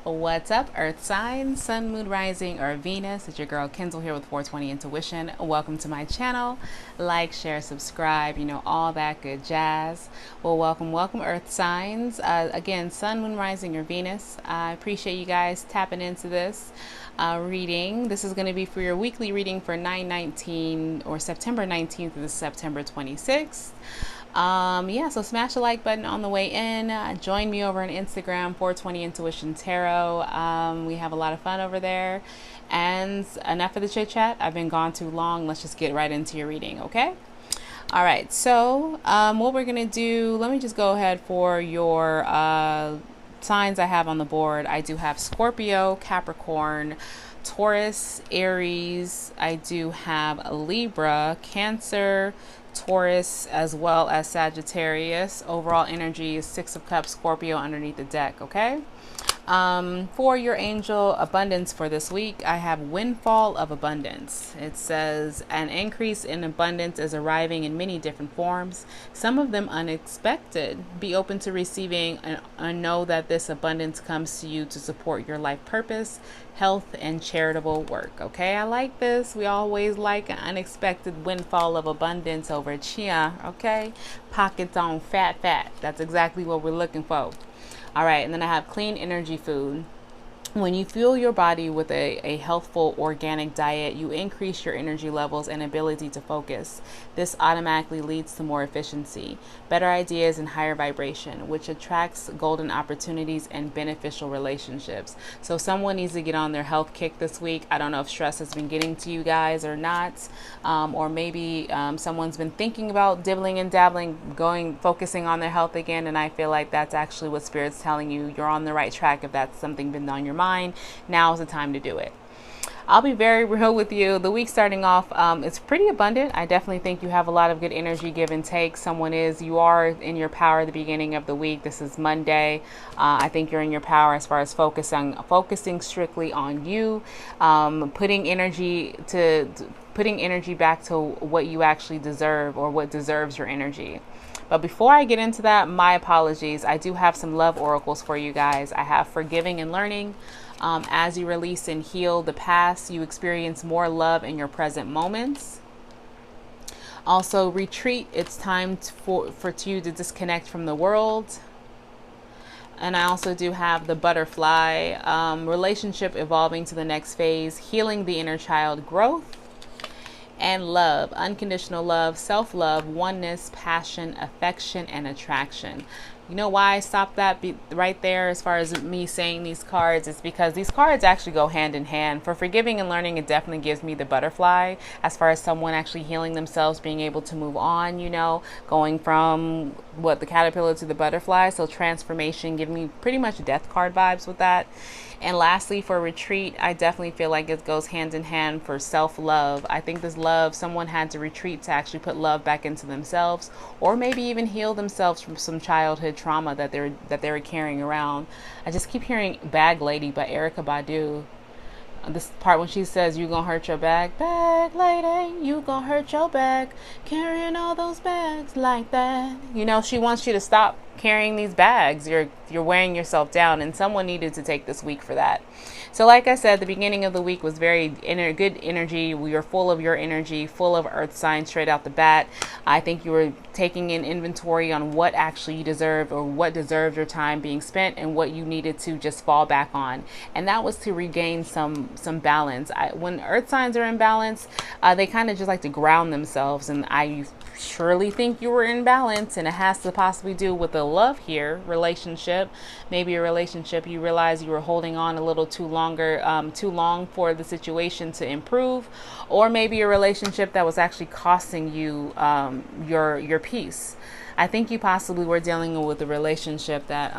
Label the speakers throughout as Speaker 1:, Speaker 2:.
Speaker 1: What's up, Earth signs, Sun, Moon, Rising, or Venus? It's your girl Kenzel here with 420 Intuition. Welcome to my channel. Like, share, subscribe, all that good jazz. Well, welcome, Earth signs. Again, Sun, Moon, Rising, or Venus. I appreciate you guys tapping into this reading. This is going to be for your weekly reading for 9/19 or September 19th to September 26th. So smash the like button on the way in. Join me over on Instagram, 420 Intuition Tarot. We have a lot of fun over there. And enough of the chit chat. I've been gone too long. Let's just get right into your reading, okay? All right, so what we're gonna do, let me just go ahead for your signs I have on the board. I do have Scorpio, Capricorn, Taurus, Aries. I do have Libra, Cancer, Taurus, as well as Sagittarius. Overall energy is Six of Cups, Scorpio underneath the deck, okay? For your angel abundance for this week, I have Windfall of Abundance. It says an increase in abundance is arriving in many different forms, some of them unexpected. Be open to receiving and know that this abundance comes to you to support your life purpose, health, and charitable work. Okay, I like this. We always like an unexpected windfall of abundance over chia. Okay, pockets on fat. That's exactly what we're looking for. All right, and then I have clean energy food. When you fuel your body with a healthful organic diet, you increase your energy levels and ability to focus. This automatically leads to more efficiency, better ideas, and higher vibration, which attracts golden opportunities and beneficial relationships. So someone needs to get on their health kick this week. I don't know if stress has been getting to you guys or not, or maybe someone's been thinking about dibbling and dabbling, focusing on their health again, and I feel like that's actually what Spirit's telling you. You're on the right track if that's something been on your mind. Now is the time to do it. I'll be very real with you. The week starting off, it's pretty abundant. I definitely think you have a lot of good energy, give and take. You are in your power at the beginning of the week. This is Monday. I think you're in your power as far as focusing strictly on you, putting energy back to what you actually deserve or what deserves your energy. But before I get into that, my apologies. I do have some love oracles for you guys. I have forgiving and learning. As you release and heal the past, you experience more love in your present moments. Also, retreat. It's time for you to disconnect from the world. And I also do have the butterfly, relationship evolving to the next phase, healing the inner child growth. And love, unconditional love, self-love, oneness, passion, affection, and attraction. You know why I stopped that right there as far as me saying these cards? It's because these cards actually go hand in hand. For forgiving and learning, it definitely gives me the butterfly as far as someone actually healing themselves, being able to move on, going from the caterpillar to the butterfly. So transformation, giving me pretty much death card vibes with that. And lastly, for retreat, I definitely feel like it goes hand in hand for self-love. I think this love, someone had to retreat to actually put love back into themselves, or maybe even heal themselves from some childhood trauma that they were carrying around. I just keep hearing Bag Lady by Erykah Badu. This part when she says, you gonna hurt your bag lady, you gonna hurt your bag, carrying all those bags like that. She wants you to stop carrying these bags. You're wearing yourself down, and someone needed to take this week for that. So like I said, the beginning of the week was very good energy. We were full of your energy, full of earth signs straight out the bat. I think you were taking in inventory on what actually you deserved, or what deserved your time being spent, and what you needed to just fall back on. And that was to regain some balance. When earth signs are in balance, they kind of just like to ground themselves, and I surely think you were in balance, and it has to possibly do with the love here relationship. Maybe a relationship you realize you were holding on a little too long for the situation to improve, or maybe a relationship that was actually costing you your peace. I think you possibly were dealing with a relationship that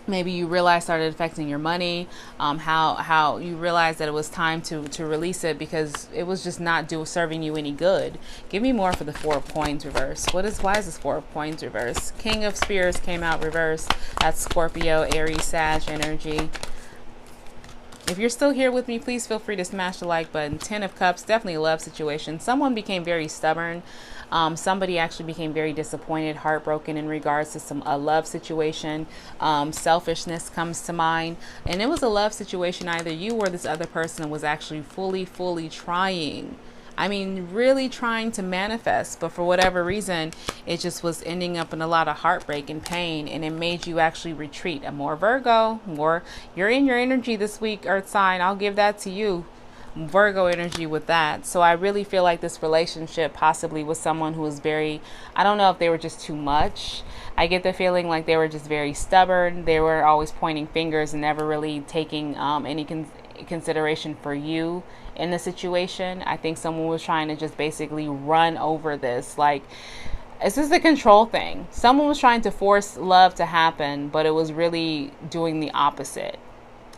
Speaker 1: maybe you realized started affecting your money, how you realized that it was time to release it because it was just not serving you any good. Give me more for the Four of Coins reverse. Why is this Four of Coins reverse? King of Spears came out reverse. That's Scorpio, Aries, Sag energy. If you're still here with me, please feel free to smash the like button. 10 of Cups, definitely a love situation. Someone became very stubborn. Somebody actually became very disappointed, heartbroken in regards to a love situation. Selfishness comes to mind. And it was a love situation. Either you or this other person was actually fully trying. I mean, really trying to manifest, but for whatever reason, it just was ending up in a lot of heartbreak and pain, and it made you actually retreat. A more Virgo, you're in your energy this week, Earth sign. I'll give that to you. Virgo energy with that. So I really feel like this relationship possibly was someone who was very, I don't know if they were just too much. I get the feeling like they were just very stubborn. They were always pointing fingers and never really taking any consideration for you in the situation. I think someone was trying to just basically run over this. Like, this is the control thing. Someone was trying to force love to happen, but it was really doing the opposite.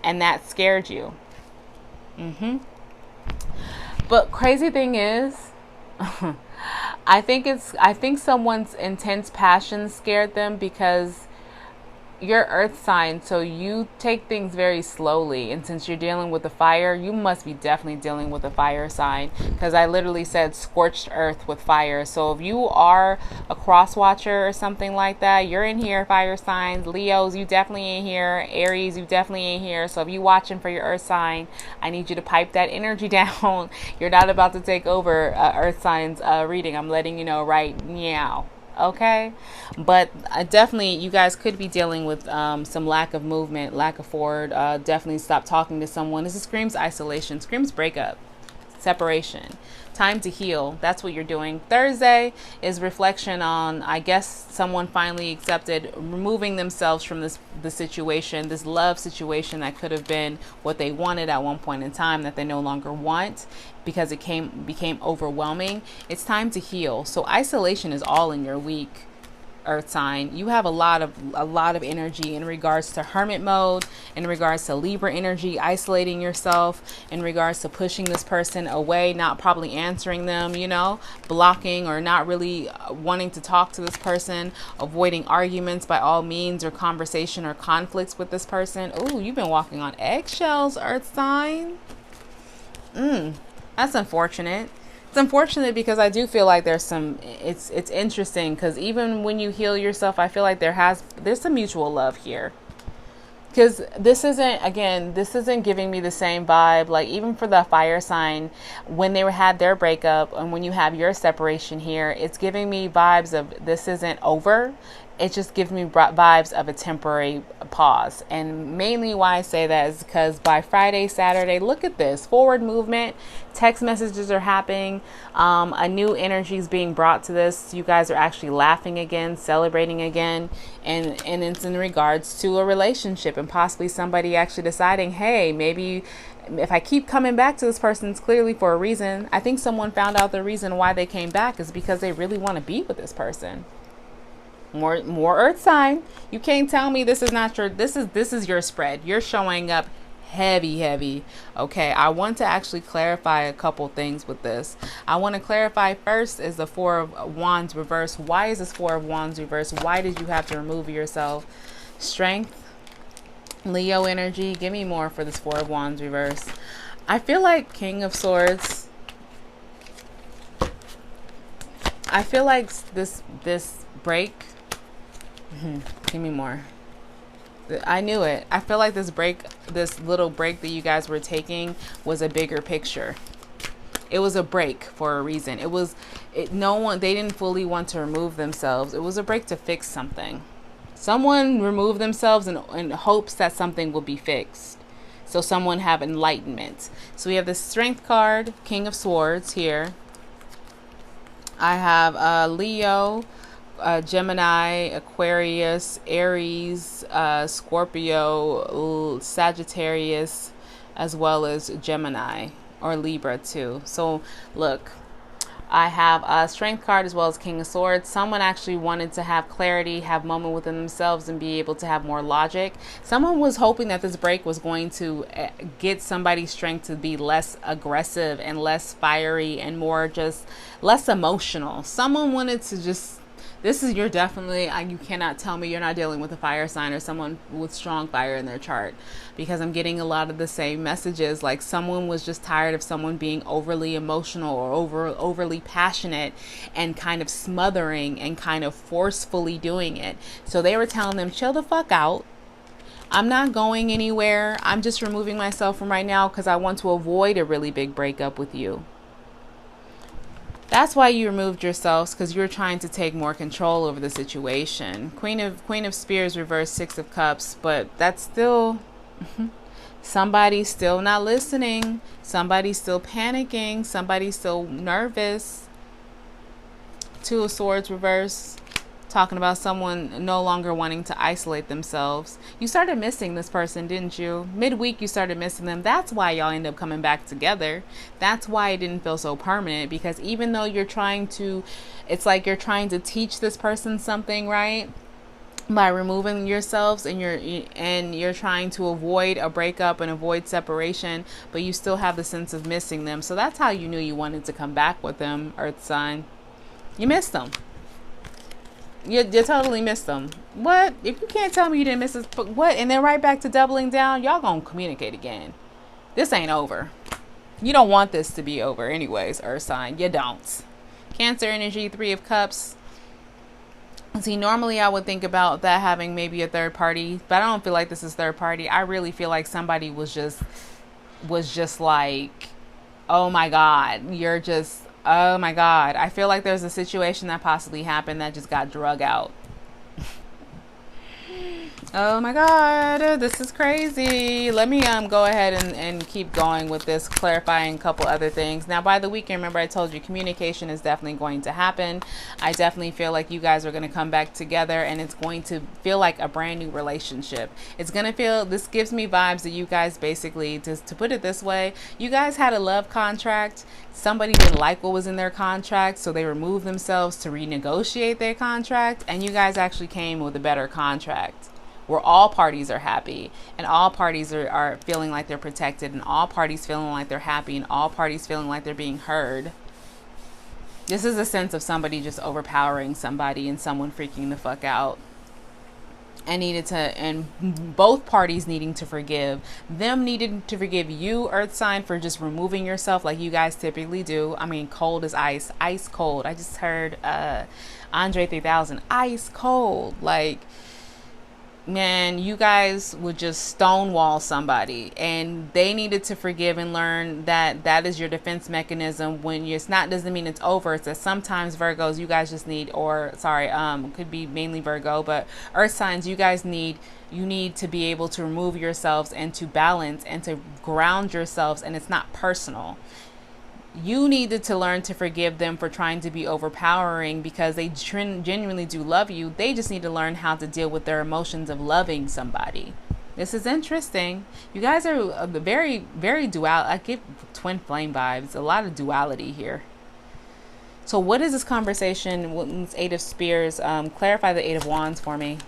Speaker 1: And that scared you. But crazy thing is, I think someone's intense passion scared them because you're Earth sign, so you take things very slowly, and since you're dealing with the fire, you must be definitely dealing with a fire sign, because I literally said scorched earth with fire. So if you are a cross watcher or something like that, you're in here. Fire signs, Leos, you definitely in here. Aries, you definitely in here. So if you watching for your Earth sign, I need you to pipe that energy down. You're not about to take over Earth signs reading. I'm letting you know right now. Okay, but definitely you guys could be dealing with some lack of movement, lack of forward. Definitely stop talking to someone. This screams isolation, screams breakup, separation, time to heal. That's what you're doing. Thursday is reflection on, I guess, someone finally accepted removing themselves from the situation, this love situation that could have been what they wanted at one point in time that they no longer want, because it became overwhelming. It's time to heal. So isolation is all in your week, Earth sign. You have a lot of energy in regards to hermit mode, in regards to Libra energy, isolating yourself, in regards to pushing this person away, not probably answering them, blocking or not really wanting to talk to this person, avoiding arguments by all means, or conversation or conflicts with this person. Ooh, you've been walking on eggshells, Earth sign. That's unfortunate. It's unfortunate because I do feel like there's it's interesting, because even when you heal yourself, I feel like there's some mutual love here. Because this isn't giving me the same vibe. Like, even for the fire sign, when they had their breakup and when you have your separation here, it's giving me vibes of this isn't over. It just gives me vibes of a temporary pause. And mainly why I say that is because by Friday, Saturday, look at this forward movement. Text messages are happening. A new energy is being brought to this. You guys are actually laughing again, celebrating again. And it's in regards to a relationship, and possibly somebody actually deciding, hey, maybe if I keep coming back to this person, it's clearly for a reason. I think someone found out the reason why they came back is because they really want to be with this person. More Earth sign. You can't tell me this is not your, this is your spread. You're showing up heavy. Okay, I want to actually clarify a couple things with this. I want to clarify first is the Four of Wands reverse. Why is this Four of Wands reverse? Why did you have to remove yourself? Strength, Leo energy. Give me more for this Four of Wands reverse. I feel like King of Swords. I feel like this break. Give me more. I knew it. I feel like this little break that you guys were taking was a bigger picture. It was a break for a reason. They didn't fully want to remove themselves. It was a break to fix something. Someone removed themselves in hopes that something will be fixed. So someone have enlightenment. So we have the Strength card, King of Swords here. I have Leo, Gemini, Aquarius, Aries, Scorpio, Sagittarius, as well as Gemini or Libra too. So look, I have a Strength card as well as King of Swords. Someone actually wanted to have clarity, have moment within themselves, and be able to have more logic. Someone was hoping that this break was going to get somebody's strength to be less aggressive and less fiery and more just less emotional. Someone wanted to just This is, you're definitely, you cannot tell me you're not dealing with a fire sign or someone with strong fire in their chart, because I'm getting a lot of the same messages. Like someone was just tired of someone being overly emotional or overly passionate and kind of smothering and kind of forcefully doing it. So they were telling them, chill the fuck out. I'm not going anywhere. I'm just removing myself from right now because I want to avoid a really big breakup with you. That's why you removed yourselves, because you're trying to take more control over the situation. Queen of Spears reversed, Six of Cups, but that's still somebody's still not listening. Somebody's still panicking. Somebody's still nervous. Two of Swords reversed, talking about someone no longer wanting to isolate themselves. You started missing this person, didn't you? Midweek, you started missing them. That's why y'all end up coming back together. That's why it didn't feel so permanent, because even though you're trying to, it's like you're trying to teach this person something, right? By removing yourselves, and you're trying to avoid a breakup and avoid separation, but you still have the sense of missing them. So that's how you knew you wanted to come back with them, Earth sign. You missed them. You totally missed them. What? If you can't tell me you didn't miss this, what? And then right back to doubling down. Y'all gonna communicate again. This ain't over. You don't want this to be over anyways, Earth sign. You don't. Cancer energy, Three of Cups. See, normally I would think about that having maybe a third party, but I don't feel like this is third party. I really feel like somebody was just like, oh my God, you're just, oh my God. I feel like there's a situation that possibly happened that just got drug out. Oh my God, this is crazy. Let me go ahead and keep going with this, clarifying a couple other things. Now, by the weekend, remember I told you communication is definitely going to happen. I definitely feel like you guys are going to come back together, and it's going to feel like a brand new relationship. It's going to feel, this gives me vibes that you guys basically, just to put it this way, you guys had a love contract. Somebody didn't like what was in their contract, so they removed themselves to renegotiate their contract, and you guys actually came with a better contract, where all parties are happy, and all parties are feeling like they're protected, and all parties feeling like they're happy, and all parties feeling like they're being heard. This is a sense of somebody just overpowering somebody and someone freaking the fuck out. And both parties needing to forgive. Them needing to forgive you, Earth sign, for just removing yourself like you guys typically do. I mean, cold as ice. Ice cold. I just heard Andre 3000. Ice cold. Like, man, you guys would just stonewall somebody, and they needed to forgive and learn that that is your defense mechanism. When it's not, doesn't mean it's over. It's that sometimes Virgos, you guys just need, or sorry, could be mainly Virgo, but Earth signs, you guys need, you need to be able to remove yourselves and to balance and to ground yourselves, and it's not personal. You needed to learn to forgive them for trying to be overpowering, because they genuinely do love you. They just need to learn how to deal with their emotions of loving somebody. This is interesting. You guys are very, very dual. I get twin flame vibes. A lot of duality here. So what is this conversation with this Eight of Spears? Clarify the Eight of Wands for me.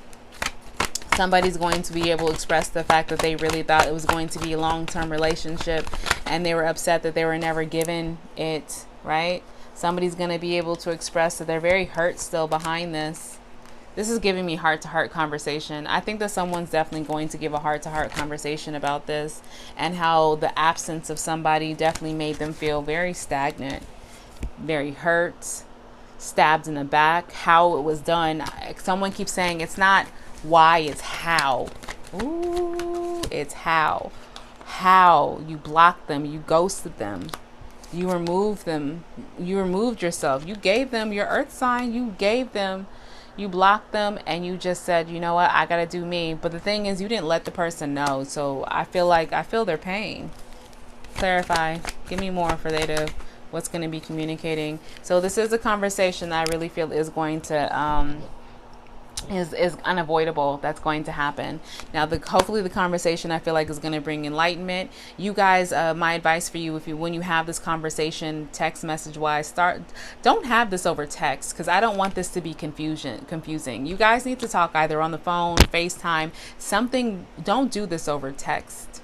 Speaker 1: Somebody's going to be able to express the fact that they really thought it was going to be a long-term relationship, and they were upset that they were never given it, right? Somebody's going to be able to express that they're very hurt still behind this. This is giving me heart-to-heart conversation. I think that someone's definitely going to give a heart-to-heart conversation about this, and how the absence of somebody definitely made them feel very stagnant, very hurt, stabbed in the back. How it was done. Someone keeps saying it's not why, it's how. Ooh, it's how. How you blocked them, you ghosted them, you removed them, you removed yourself, you gave them your Earth sign, you gave them, you blocked them, and you just said, you know what, I gotta do me. But the thing is, you didn't let the person know. So I feel like, I feel their pain. Clarify, give me more for they to, what's going to be communicating. So this is a conversation that I really feel is going to is unavoidable. That's going to happen. Now, hopefully the conversation, I feel like, is going to bring enlightenment. You guys, my advice for you, when you have this conversation, text message wise, don't have this over text, because I don't want this to be confusing. You guys need to talk either on the phone, FaceTime, something. Don't do this over text.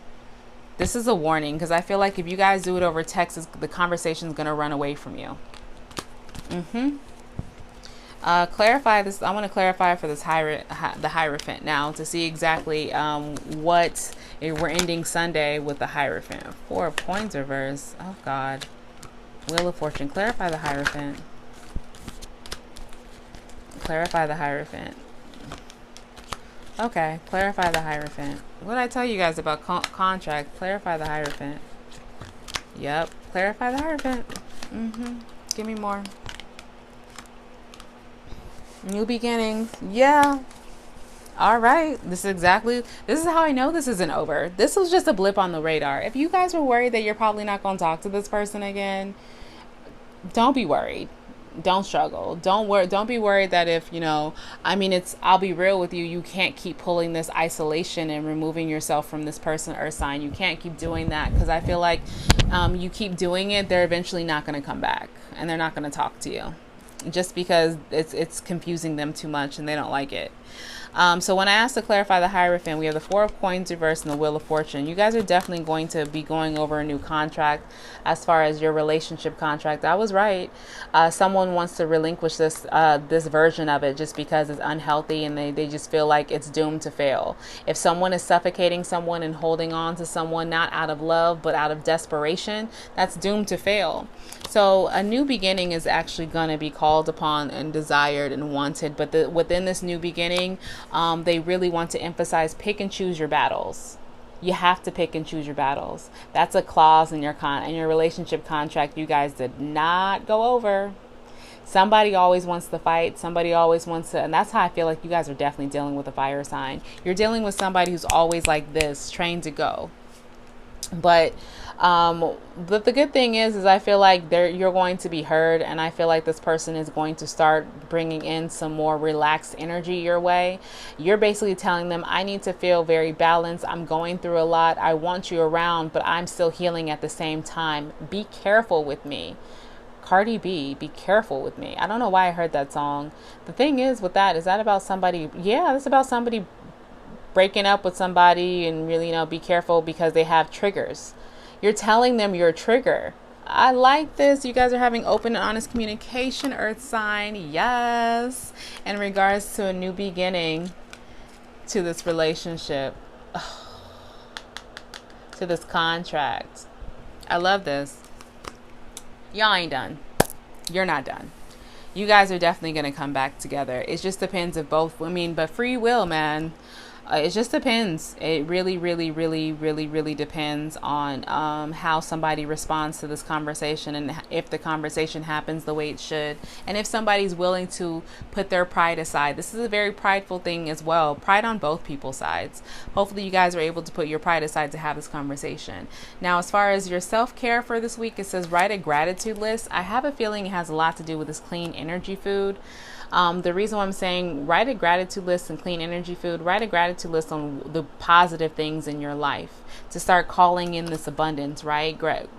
Speaker 1: This is a warning, because I feel like if you guys do it over text, the conversation is going to run away from you. Clarify this. I want to clarify for this the Hierophant now to see exactly what we're ending Sunday with the Hierophant. 4 of Coins reverse. Oh God. Wheel of Fortune. Clarify the Hierophant. Clarify the Hierophant. Okay. Clarify the Hierophant. What did I tell you guys about contract? Clarify the Hierophant. Yep. Clarify the Hierophant. Give me more. New beginnings. Yeah. All right. This is how I know this isn't over. This was just a blip on the radar. If you guys were worried that you're probably not going to talk to this person again, don't be worried. Don't struggle. Don't be worried that if, I'll be real with you. You can't keep pulling this isolation and removing yourself from this person, earth sign. You can't keep doing that, because I feel like you keep doing it, they're eventually not going to come back and they're not going to talk to you, just because it's confusing them too much and they don't like it. So when I asked to clarify the Hierophant, we have the 4 of Coins reversed and the Wheel of Fortune. You guys are definitely going to be going over a new contract as far as your relationship contract. I was right. Someone wants to relinquish this version of it just because it's unhealthy and they just feel like it's doomed to fail. If someone is suffocating someone and holding on to someone not out of love but out of desperation, that's doomed to fail. So a new beginning is actually going to be called upon and desired and wanted. But within this new beginning, they really want to emphasize pick and choose your battles. You have to pick and choose your battles. That's a clause in your relationship contract you guys did not go over. Somebody always wants to fight. Somebody always wants to, and that's how I feel like you guys are definitely dealing with a fire sign. You're dealing with somebody who's always like this, trained to go. But the good thing is I feel like you're going to be heard, and I feel like this person is going to start bringing in some more relaxed energy your way. You're basically telling them, I need to feel very balanced. I'm going through a lot. I want you around, but I'm still healing at the same time. Be careful with me. Cardi B, be careful with me. I don't know why I heard that song. The thing is with that, is that about somebody? Yeah, it's about somebody breaking up with somebody, and really, be careful because they have triggers. You're telling them your trigger. I like this. You guys are having open and honest communication, earth sign. Yes. In regards to a new beginning to this relationship, to this contract. I love this. Y'all ain't done. You're not done. You guys are definitely going to come back together. It just depends if both, but free will, man. It just depends. It really, really, really, really, really depends on how somebody responds to this conversation, and if the conversation happens the way it should, and if somebody's willing to put their pride aside. This is a very prideful thing as well. Pride on both people's sides. Hopefully you guys are able to put your pride aside to have this conversation. Now, as far as your self-care for this week, it says write a gratitude list. I have a feeling it has a lot to do with this clean energy food. The reason why I'm saying write a gratitude list and clean energy food, write a gratitude list on the positive things in your life to start calling in this abundance, right?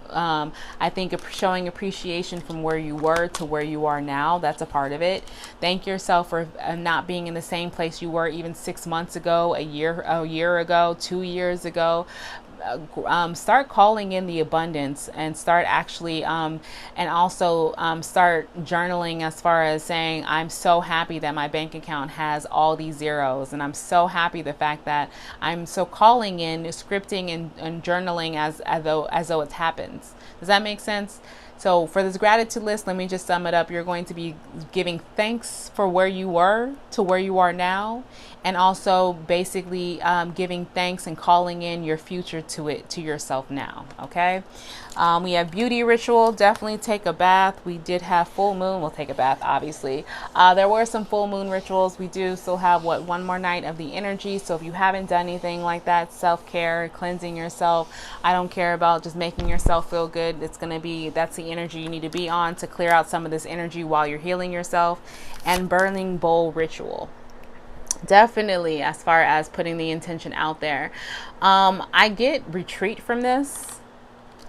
Speaker 1: I think showing appreciation from where you were to where you are now, that's a part of it. Thank yourself for not being in the same place you were even 6 months ago, a year ago, 2 years ago. Start calling in the abundance, and start actually and also start journaling as far as saying, I'm so happy that my bank account has all these zeros, and I'm so happy the fact that I'm so calling in, scripting and journaling as though it happens. Does that make sense? So for this gratitude list, let me just sum it up. You're going to be giving thanks for where you were to where you are now, and also basically giving thanks and calling in your future to yourself now. Okay. We have beauty ritual. Definitely take a bath. We did have full moon. We'll take a bath, obviously. There were some full moon rituals. We do still have one more night of the energy. So if you haven't done anything like that, self-care, cleansing yourself, I don't care about just making yourself feel good. That's the energy you need to be on to clear out some of this energy while you're healing yourself. And burning bowl ritual. Definitely, as far as putting the intention out there. I get retreat from this.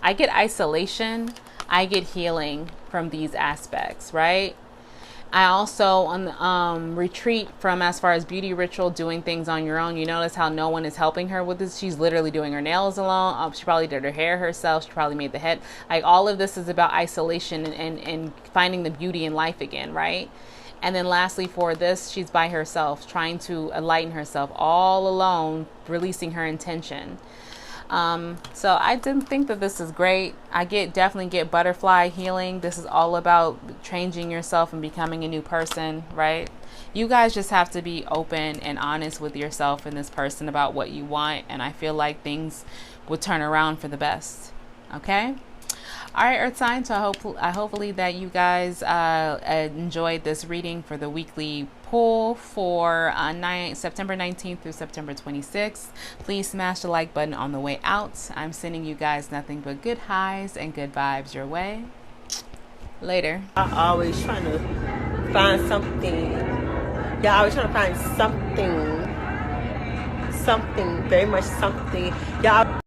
Speaker 1: I get isolation. I get healing from these aspects, right? I also retreat from, as far as beauty ritual, doing things on your own. You notice how no one is helping her with this. She's literally doing her nails alone. She probably did her hair herself. She probably made the head. Like, all of this is about isolation and finding the beauty in life again, right? And then lastly, for this, she's by herself, trying to enlighten herself, all alone, releasing her intention. So I didn't think that this is great. I definitely get butterfly healing. This is all about changing yourself and becoming a new person, right? You guys just have to be open and honest with yourself and this person about what you want. And I feel like things would turn around for the best. Okay. All right, Earth signs. So hopefully that you guys enjoyed this reading for the weekly pull for September 19th through September 26th. Please smash the like button on the way out. I'm sending you guys nothing but good highs and good vibes your way. Later.
Speaker 2: I'm always trying to find something. Yeah, always trying to find something, very much something. Yeah.